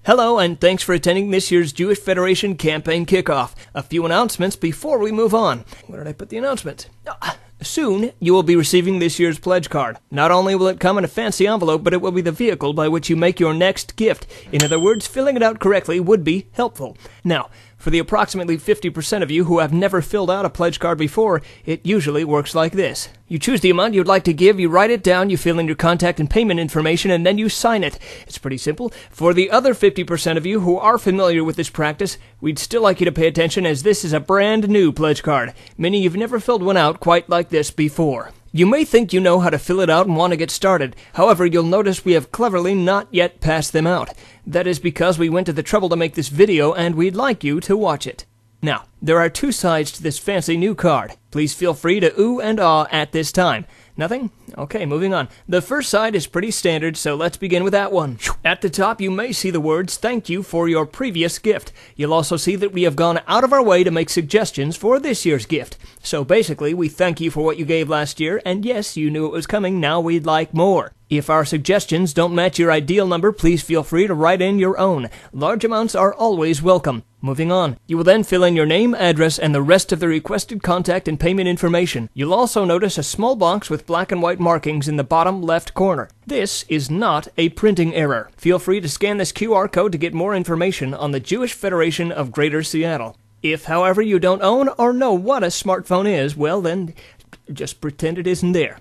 Hello, and thanks for attending this year's Jewish Federation Campaign Kickoff. A few announcements before we move on. Where did I put the announcement? Soon, you will be receiving this year's pledge card. Not only will it come in a fancy envelope, but it will be the vehicle by which you make your next gift. In other words, filling it out correctly would be helpful. Now, for the approximately 50% of you who have never filled out a pledge card before, it usually works like this. You choose the amount you'd like to give, you write it down, you fill in your contact and payment information, and then you sign it. It's pretty simple. For the other 50% of you who are familiar with this practice, we'd still like you to pay attention as this is a brand new pledge card, meaning you've never filled one out quite like this before. You may think you know how to fill it out and want to get started. However, you'll notice we have cleverly not yet passed them out. That is because we went to the trouble to make this video and we'd like you to watch it. Now, there are two sides to this fancy new card. Please feel free to ooh and ah at this time. Nothing? Okay, moving on. The first side is pretty standard, so let's begin with that one. At the top, you may see the words, "Thank you for your previous gift." You'll also see that we have gone out of our way to make suggestions for this year's gift. So basically, we thank you for what you gave last year, and yes, you knew it was coming, now we'd like more. If our suggestions don't match your ideal number, please feel free to write in your own. Large amounts are always welcome. Moving on. You will then fill in your name, address, and the rest of the requested contact and payment information. You'll also notice a small box with black and white markings in the bottom left corner. This is not a printing error. Feel free to scan this QR code to get more information on the Jewish Federation of Greater Seattle. If, however, you don't own or know what a smartphone is, well then, just pretend it isn't there.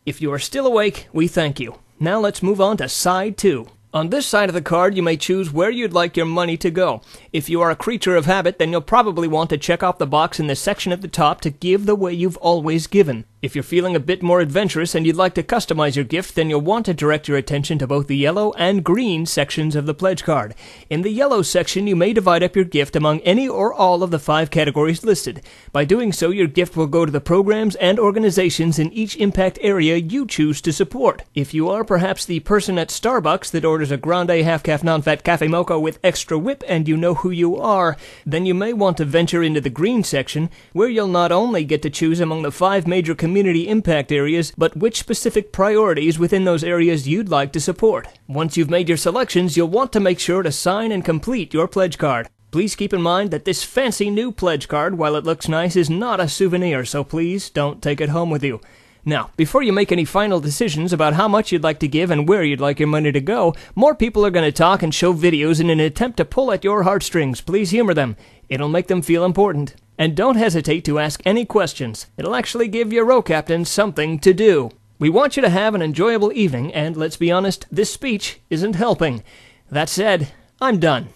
If you are still awake, we thank you. Now let's move on to side 2. On this side of the card, you may choose where you'd like your money to go. If you are a creature of habit, then you'll probably want to check off the box in the section at the top to give the way you've always given. If you're feeling a bit more adventurous and you'd like to customize your gift, then you'll want to direct your attention to both the yellow and green sections of the pledge card. In the yellow section, you may divide up your gift among any or all of the 5 categories listed. By doing so, your gift will go to the programs and organizations in each impact area you choose to support. If you are perhaps the person at Starbucks that orders a grande half-calf non-fat cafe mocha with extra whip and you know who you are, then you may want to venture into the green section, where you'll not only get to choose among the 5 major community impact areas, but which specific priorities within those areas you'd like to support. Once you've made your selections, you'll want to make sure to sign and complete your pledge card. Please keep in mind that this fancy new pledge card, while it looks nice, is not a souvenir, so please don't take it home with you. Now, before you make any final decisions about how much you'd like to give and where you'd like your money to go, more people are going to talk and show videos in an attempt to pull at your heartstrings. Please humor them. It'll make them feel important. And don't hesitate to ask any questions. It'll actually give your row captain something to do. We want you to have an enjoyable evening, and let's be honest, this speech isn't helping. That said, I'm done.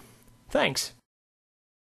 Thanks.